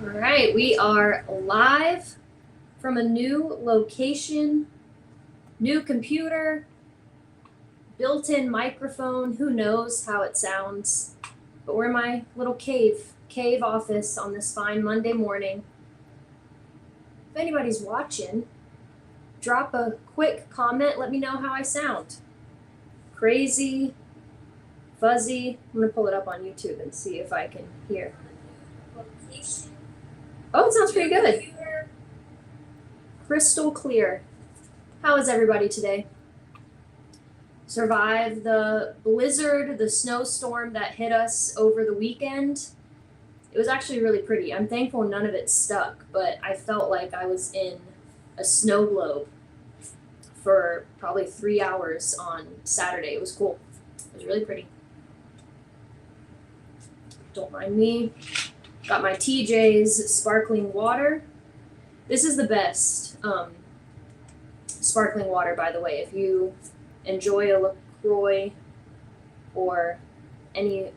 All right, we are live from a new location, new computer, built-in microphone. Who knows how it sounds? But we're in my little cave office on this fine Monday morning. If anybody's watching, drop a quick comment. Let me know how I sound. Crazy, fuzzy. I'm gonna pull it up on YouTube and see if I can hear. Oh, it sounds pretty good. Crystal clear. How is everybody today? Survived the blizzard, the snowstorm that hit us over the weekend. It was actually really pretty. I'm thankful none of it stuck, but I felt like I was in a snow globe for probably 3 hours on Saturday. It was cool. It was really pretty. Don't mind me. Got my TJ's sparkling water. This is the best sparkling water, by the way. If you enjoy a LaCroix or any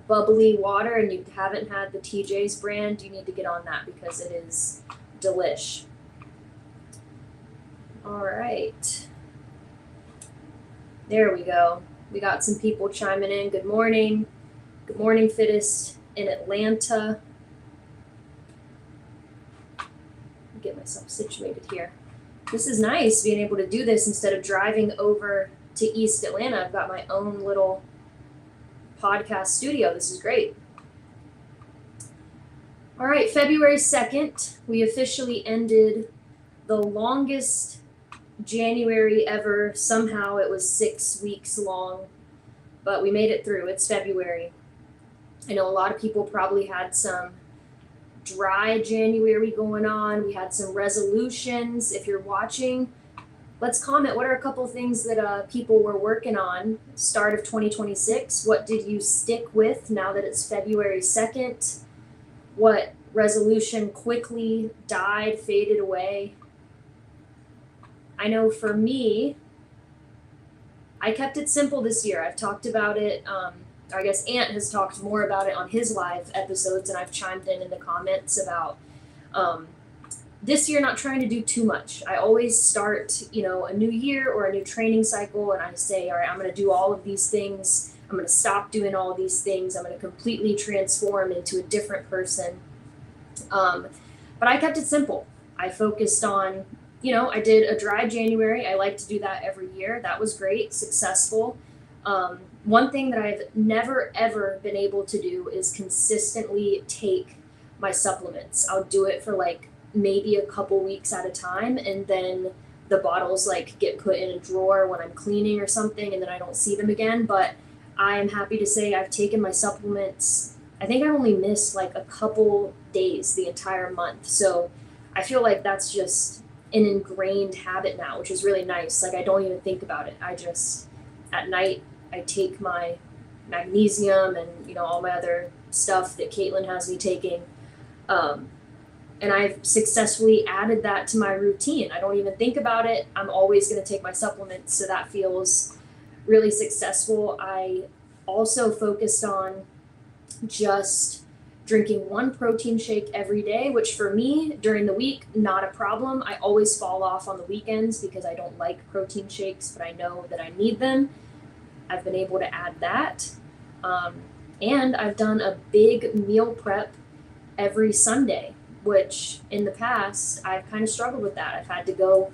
bubbly water and you haven't had the TJ's brand, you need to get on that because it is delish. All right. There we go. We got some people chiming in. Good morning. Good morning, Fittest in Atlanta. Get myself situated here. This is nice being able to do this instead of driving over to East Atlanta. I've got my own little podcast studio. This is great. All right, February 2nd, we officially ended the longest January ever. Somehow it was 6 weeks long, but we made it through. It's February. I know a lot of people probably had some dry January going on. We had some resolutions. If you're watching, let's comment. What are a couple of things that people were working on start of 2026? What did you stick with now that it's February 2nd? What resolution quickly died, faded away? I know for me, I kept it simple this year. I've talked about it. I guess Ant has talked more about it on his live episodes, and I've chimed in the comments about this year not trying to do too much. I always start, a new year or a new training cycle, and I say, all right, I'm going to do all of these things. I'm going to stop doing all of these things. I'm going to completely transform into a different person. But I kept it simple. I focused on, I did a dry January. I like to do that every year. That was great, successful. One thing that I've never, ever been able to do is consistently take my supplements. I'll do it for maybe a couple weeks at a time, and then the bottles get put in a drawer when I'm cleaning or something, and then I don't see them again. But I am happy to say I've taken my supplements. I think I only missed a couple days the entire month. So I feel like that's just an ingrained habit now, which is really nice. I don't even think about it. I just, at night, I take my magnesium and all my other stuff that Caitlin has me taking, and I've successfully added that to my routine. I don't even think about it. I'm always going to take my supplements, so that feels really successful. I also focused on just drinking one protein shake every day, which for me during the week, not a problem. I always fall off on the weekends because I don't like protein shakes, but I know that I need them. I've been able to add that. And I've done a big meal prep every Sunday, which in the past, I've kind of struggled with that. I've had to go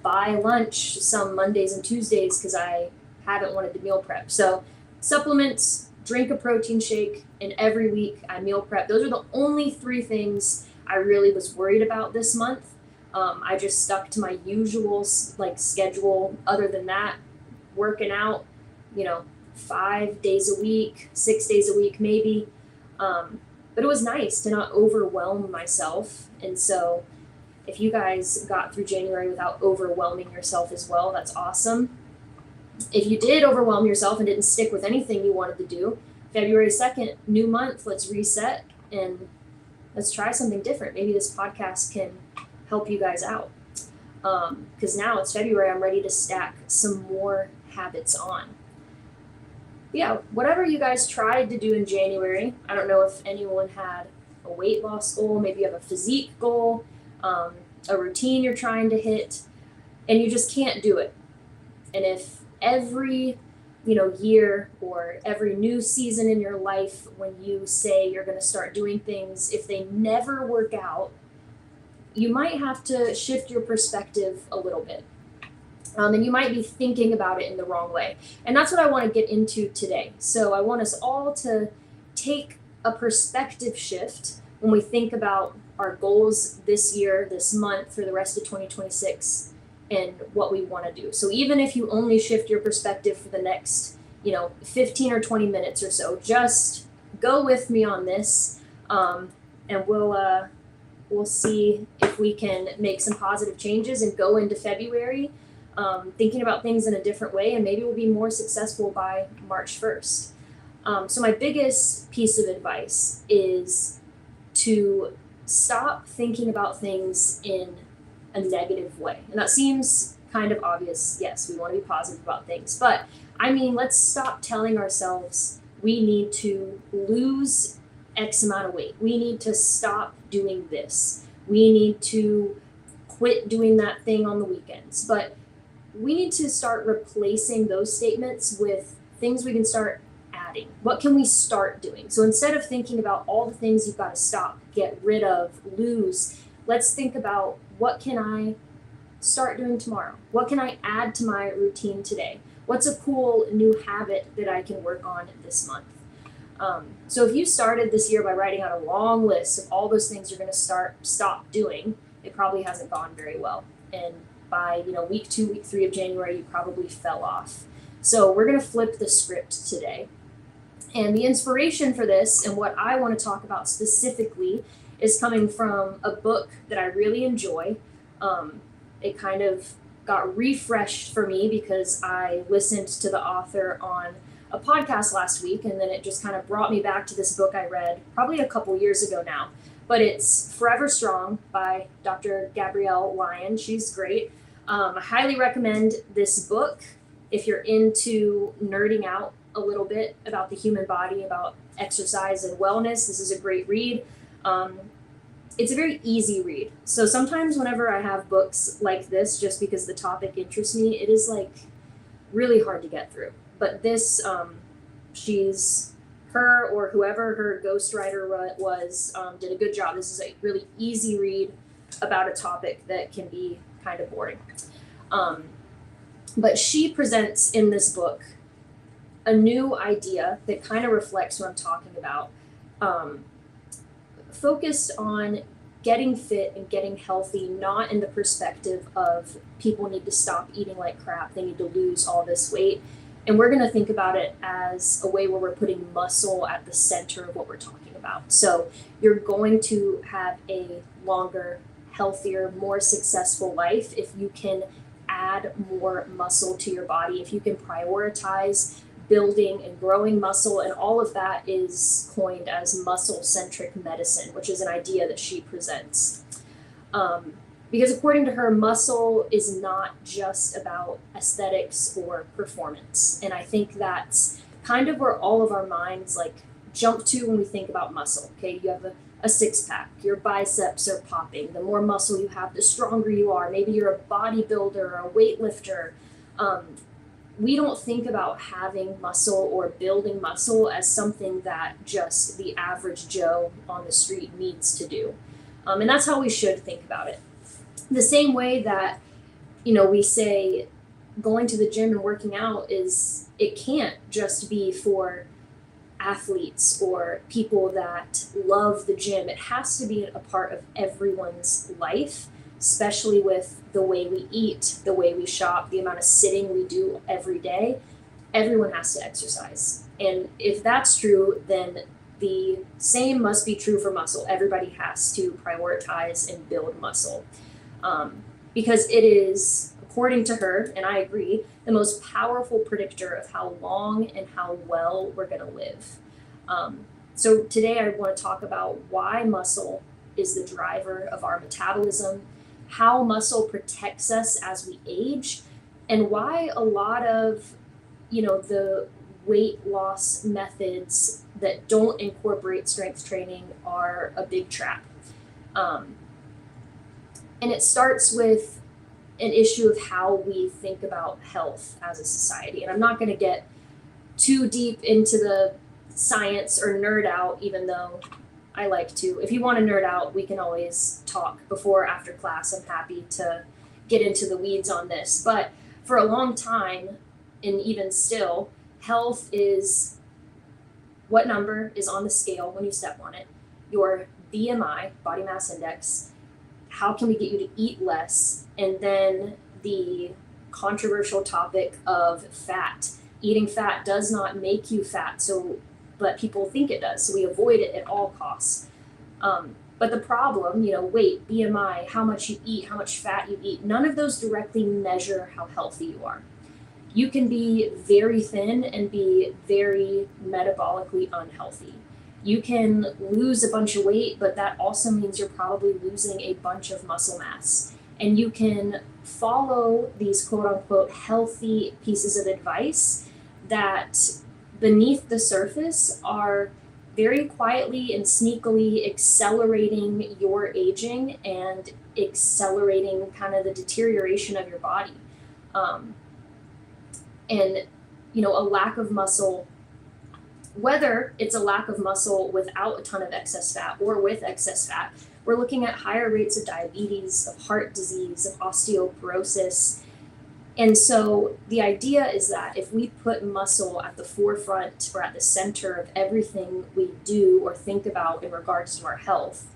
buy lunch some Mondays and Tuesdays because I haven't wanted to meal prep. So supplements, drink a protein shake, and every week I meal prep. Those are the only 3 things I really was worried about this month. I just stuck to my usual schedule. Other than that, working out, 5 days a week, 6 days a week, maybe. But it was nice to not overwhelm myself. And so if you guys got through January without overwhelming yourself as well, that's awesome. If you did overwhelm yourself and didn't stick with anything you wanted to do, February 2nd, new month, let's reset and let's try something different. Maybe this podcast can help you guys out. Because now it's February, I'm ready to stack some more habits on. Yeah, whatever you guys tried to do in January, I don't know if anyone had a a weight loss goal, maybe you have a physique goal, a routine you're trying to hit, and you just can't do it. And if every year or every new season in your life, when you say you're going to start doing things, if they never work out, you might have to shift your perspective a little bit. And you might be thinking about it in the wrong way. And that's what I want to get into today. So I want us all to take a perspective shift when we think about our goals this year, this month, for the rest of 2026, and what we want to do. So even if you only shift your perspective for the next, 15 or 20 minutes or so, just go with me on this, and we'll see if we can make some positive changes and go into February thinking about things in a different way, and maybe we'll be more successful by March 1st. So my biggest piece of advice is to stop thinking about things in a negative way. And that seems kind of obvious. Yes, we want to be positive about things, but let's stop telling ourselves we need to lose X amount of weight. We need to stop doing this. We need to quit doing that thing on the weekends. But we need to start replacing those statements with things we can start adding. What can we start doing? So instead of thinking about all the things you've got to stop, get rid of, lose, let's think about, what can I start doing tomorrow? What can I add to my routine today? What's a cool new habit that I can work on this month? So if you started this year by writing out a long list of all those things you're going to stop doing, it probably hasn't gone very well. And by week 2, week 3 of January, you probably fell off. So we're going to flip the script today. And the inspiration for this and what I want to talk about specifically is coming from a book that I really enjoy. It kind of got refreshed for me because I listened to the author on a podcast last week, and then it just kind of brought me back to this book I read probably a couple years ago now. But it's Forever Strong by Dr. Gabrielle Lyon. She's great. I highly recommend this book if you're into nerding out a little bit about the human body, about exercise and wellness. This is a great read. It's a very easy read. So sometimes whenever I have books like this, just because the topic interests me, it is really hard to get through. But this, her or whoever her ghostwriter was, did a good job. This is a really easy read about a topic that can be kind of boring. But she presents in this book a new idea that kind of reflects what I'm talking about. Focused on getting fit and getting healthy, not in the perspective of people need to stop eating like crap, they need to lose all this weight. And we're going to think about it as a way where we're putting muscle at the center of what we're talking about. So you're going to have a longer, healthier, more successful life if you can add more muscle to your body, if you can prioritize building and growing muscle. And all of that is coined as muscle-centric medicine, which is an idea that she presents. Because according to her, muscle is not just about aesthetics or performance. And I think that's kind of where all of our minds jump to when we think about muscle. Okay, you have a six-pack, your biceps are popping. The more muscle you have, the stronger you are. Maybe you're a bodybuilder or a weightlifter. We don't think about having muscle or building muscle as something that just the average Joe on the street needs to do. And that's how we should think about it. The same way that, we say going to the gym and working out it can't just be for athletes or people that love the gym. It has to be a part of everyone's life, especially with the way we eat, the way we shop, the amount of sitting we do every day. Everyone has to exercise. And if that's true, then the same must be true for muscle. Everybody has to prioritize and build muscle. Because it is, according to her, and I agree, the most powerful predictor of how long and how well we're going to live. So today I want to talk about why muscle is the driver of our metabolism, how muscle protects us as we age, and why a lot of, the weight loss methods that don't incorporate strength training are a big trap. And it starts with an issue of how we think about health as a society. And I'm not going to get too deep into the science or nerd out, even though I like to. If you want to nerd out, we can always talk before or after class. I'm happy to get into the weeds on this. But for a long time, and even still, health is what number is on the scale when you step on it, your BMI, body mass index, how can we get you to eat less, and then the controversial topic of fat. Eating fat does not make you fat, but people think it does, so we avoid it at all costs. But the problem, weight, BMI, how much you eat, how much fat you eat, none of those directly measure how healthy you are. You can be very thin and be very metabolically unhealthy. You can lose a bunch of weight, but that also means you're probably losing a bunch of muscle mass. And you can follow these quote unquote healthy pieces of advice that beneath the surface are very quietly and sneakily accelerating your aging and accelerating kind of the deterioration of your body. And a lack of muscle, whether it's a lack of muscle without a ton of excess fat or with excess fat, we're looking at higher rates of diabetes, of heart disease, of osteoporosis. And so the idea is that if we put muscle at the forefront or at the center of everything we do or think about in regards to our health,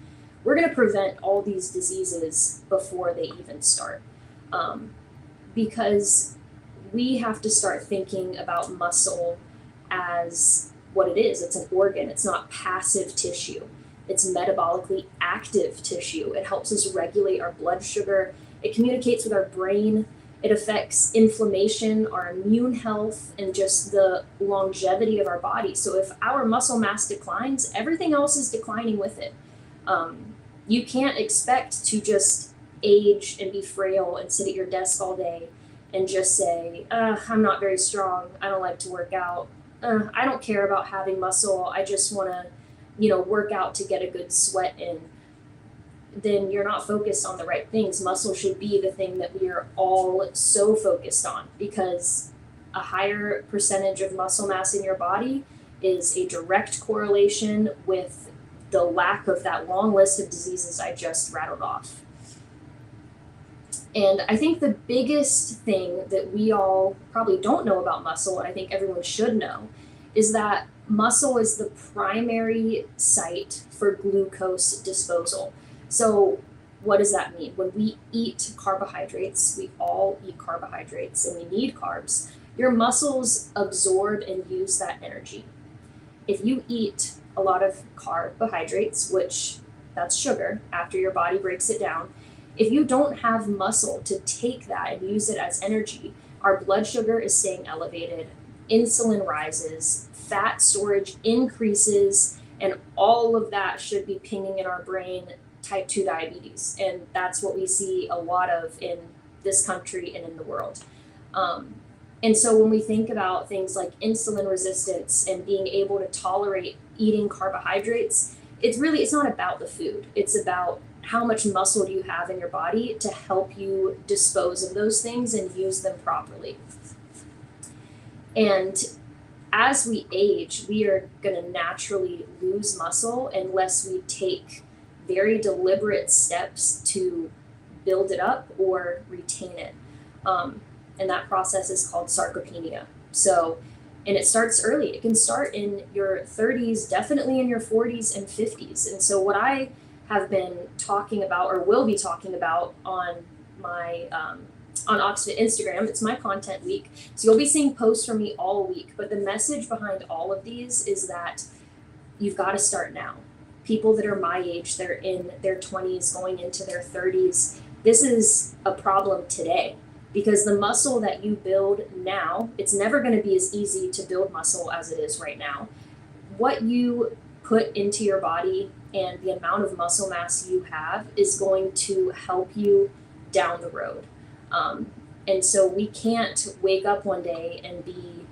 we're going to prevent all these diseases before they even start. Because we have to start thinking about muscle as what it is. It's an organ. It's not passive tissue. It's metabolically active tissue. It helps us regulate our blood sugar. It communicates with our brain. It affects inflammation, our immune health, and just the longevity of our body. So if our muscle mass declines, everything else is declining with it. You can't expect to just age and be frail and sit at your desk all day and just say, I'm not very strong. I don't like to work out. I don't care about having muscle. I just want to, work out to get a good sweat in. Then you're not focused on the right things. Muscle should be the thing that we are all so focused on, because a higher percentage of muscle mass in your body is a direct correlation with the lack of that long list of diseases I just rattled off. And I think the biggest thing that we all probably don't know about muscle, and I think everyone should know, is that muscle is the primary site for glucose disposal. So what does that mean? When we eat carbohydrates, we all eat carbohydrates and we need carbs, your muscles absorb and use that energy. If you eat a lot of carbohydrates, which that's sugar, after your body breaks it down, if you don't have muscle to take that and use it as energy, our blood sugar is staying elevated, insulin rises, fat storage increases, and all of that should be pinging in our brain type 2 diabetes. And that's what we see a lot of in this country and in the world. And so when we think about things like insulin resistance and being able to tolerate eating carbohydrates, it's not about the food. It's about how much muscle do you have in your body to help you dispose of those things and use them properly. And as we age, we are going to naturally lose muscle unless we take very deliberate steps to build it up or retain it. And that process is called sarcopenia. And it starts early. It can start in your 30s, definitely in your 40s and 50s. And so what I have been talking about, or will be talking about on my on OxFit Instagram, it's my content week. So you'll be seeing posts from me all week. But the message behind all of these is that you've got to start now. People that are my age, they're in their 20s, going into their 30s. This is a problem today, because the muscle that you build now, it's never going to be as easy to build muscle as it is right now. What you put into your body and the amount of muscle mass you have is going to help you down the road. And so we can't wake up one day and be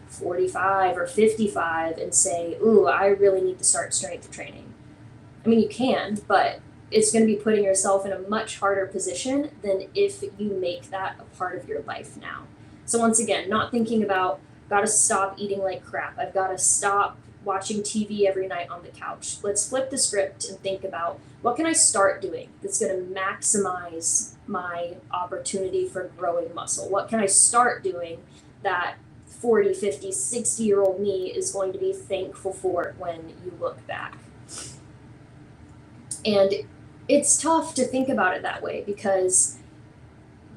45 or 55 and say, ooh, I really need to start strength training. I mean, you can, but it's going to be putting yourself in a much harder position than if you make that a part of your life now. So once again, not thinking about, got to stop eating like crap. I've got to stop watching TV every night on the couch. Let's flip the script and think about, what can I start doing that's going to maximize my opportunity for growing muscle? What can I start doing that 40, 50, 60-year-old me is going to be thankful for when you look back? And it's tough to think about it that way because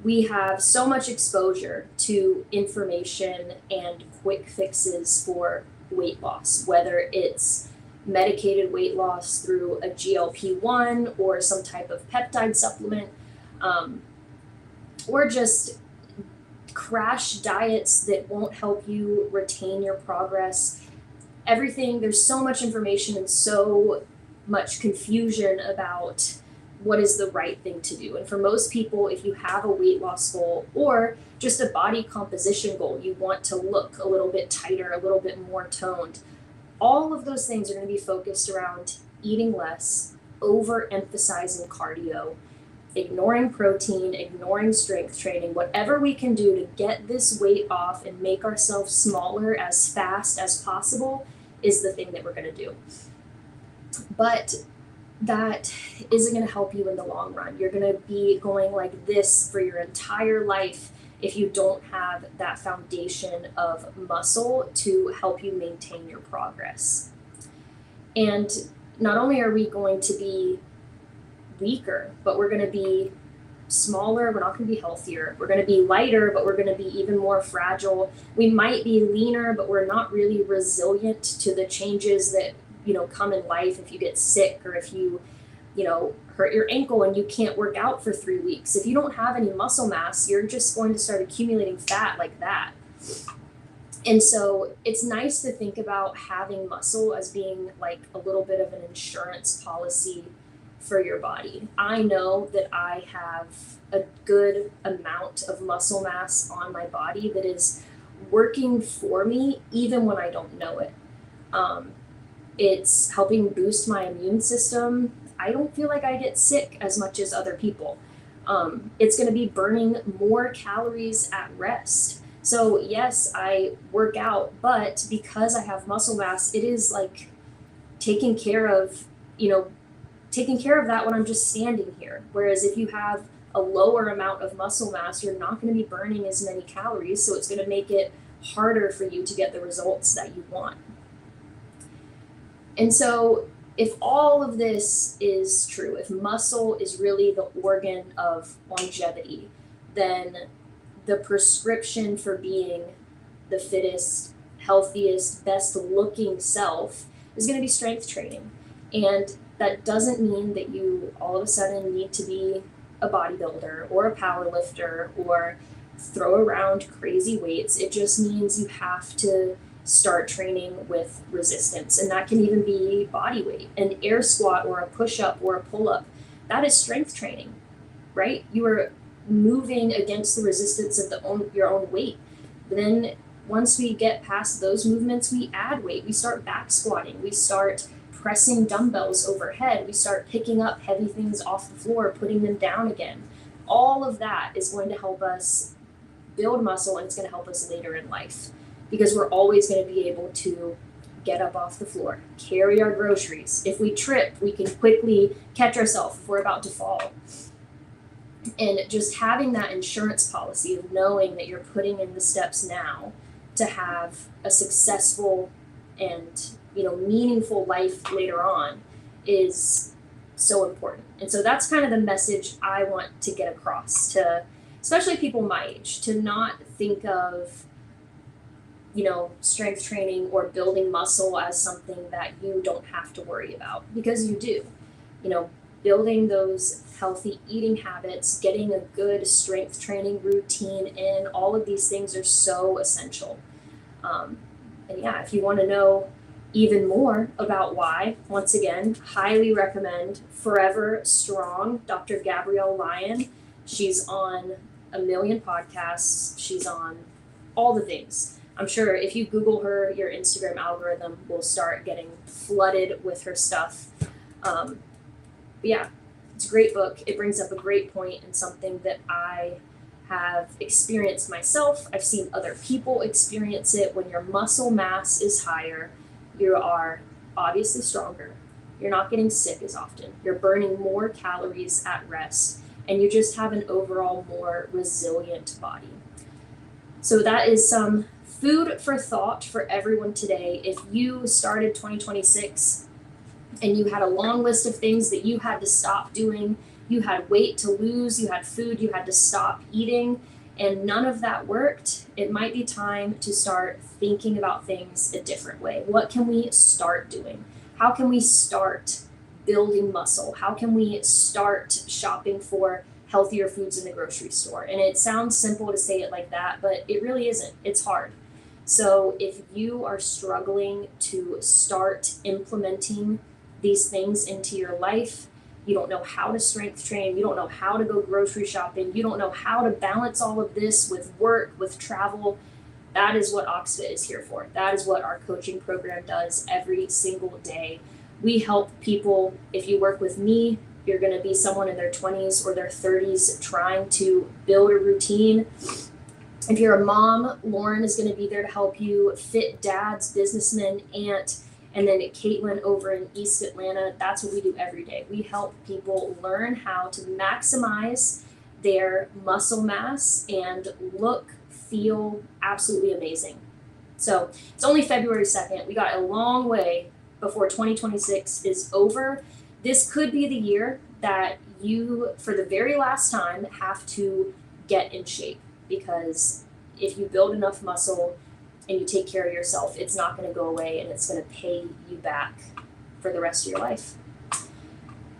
we have so much exposure to information and quick fixes for weight loss, whether it's medicated weight loss through a GLP-1 or some type of peptide supplement, or just crash diets that won't help you retain your progress. Everything, there's so much information and so much confusion about what is the right thing to do. And for most people, if you have a weight loss goal or just a body composition goal, you want to look a little bit tighter, a little bit more toned, all of those things are going to be focused around eating less, overemphasizing cardio, ignoring protein, ignoring strength training, whatever we can do to get this weight off and make ourselves smaller as fast as possible is the thing that we're going to do. But that isn't going to help you in the long run. You're going to be going like this for your entire life if you don't have that foundation of muscle to help you maintain your progress. And not only are we going to be weaker, but we're going to be smaller, we're not going to be healthier. We're going to be lighter, but we're going to be even more fragile. We might be leaner, but we're not really resilient to the changes that come in life. If you get sick or if you hurt your ankle and you can't work out for 3 weeks, if you don't have any muscle mass, you're just going to start accumulating fat like that. And so it's nice to think about having muscle as being like a little bit of an insurance policy for your body. I know that I have a good amount of muscle mass on my body that is working for me even when I don't know it. It's helping boost my immune system. I don't feel like I get sick as much as other people. It's going to be burning more calories at rest. So yes, I work out, but because I have muscle mass, it is like taking care of that when I'm just standing here. Whereas if you have a lower amount of muscle mass, you're not going to be burning as many calories. So it's going to make it harder for you to get the results that you want. And so if all of this is true, if muscle is really the organ of longevity, then the prescription for being the fittest, healthiest, best looking self is going to be strength training. And that doesn't mean that you all of a sudden need to be a bodybuilder or a power lifter or throw around crazy weights. It just means you have to start training with resistance. And that can even be body weight. An air squat or a push-up or a pull-up, that is strength training, right? You are moving against the resistance of your own weight. But then once we get past those movements, we add weight. We start back squatting. We start pressing dumbbells overhead. We start picking up heavy things off the floor, putting them down again. All of that is going to help us build muscle, and it's going to help us later in life, because we're always going to be able to get up off the floor, carry our groceries. If we trip, we can quickly catch ourselves if we're about to fall. And just having that insurance policy of knowing that you're putting in the steps now to have a successful and meaningful life later on is so important. And so that's kind of the message I want to get across to especially people my age, to not think of strength training or building muscle as something that you don't have to worry about, because you do. Building those healthy eating habits, getting a good strength training routine in, all of these things are so essential. And yeah, if you want to know even more about why, once again, highly recommend Forever Strong, Dr. Gabrielle Lyon. She's on a million podcasts. She's on all the things. I'm sure if you Google her, your Instagram algorithm will start getting flooded with her stuff. But yeah, it's a great book. It brings up a great point and something that I have experienced myself. I've seen other people experience it. When your muscle mass is higher, you are obviously stronger. You're not getting sick as often. You're burning more calories at rest, and you just have an overall more resilient body. So that is some food for thought for everyone today. If you started 2026 and you had a long list of things that you had to stop doing, you had weight to lose, you had food you had to stop eating, and none of that worked, it might be time to start thinking about things a different way. What can we start doing? How can we start building muscle? How can we start shopping for healthier foods in the grocery store? And it sounds simple to say it like that, but it really isn't. It's hard. So if you are struggling to start implementing these things into your life, you don't know how to strength train, you don't know how to go grocery shopping, you don't know how to balance all of this with work, with travel, that is what OxFit is here for. That is what our coaching program does every single day. We help people. If you work with me, you're going to be someone in their 20s or their 30s trying to build a routine. If you're a mom, Lauren is going to be there to help you. Fit dads, businessmen, aunt, and then Caitlin over in East Atlanta. That's what we do every day. We help people learn how to maximize their muscle mass and look, feel absolutely amazing. So it's only February 2nd. We got a long way before 2026 is over. This could be the year that you, for the very last time, have to get in shape, because if you build enough muscle and you take care of yourself, it's not going to go away, and it's going to pay you back for the rest of your life.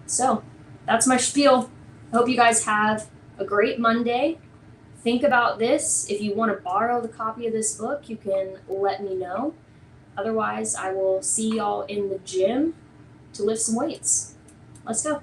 So that's my spiel. I hope you guys have a great Monday. Think about this. If you want to borrow the copy of this book, you can let me know. Otherwise, I will see y'all in the gym to lift some weights. Let's go.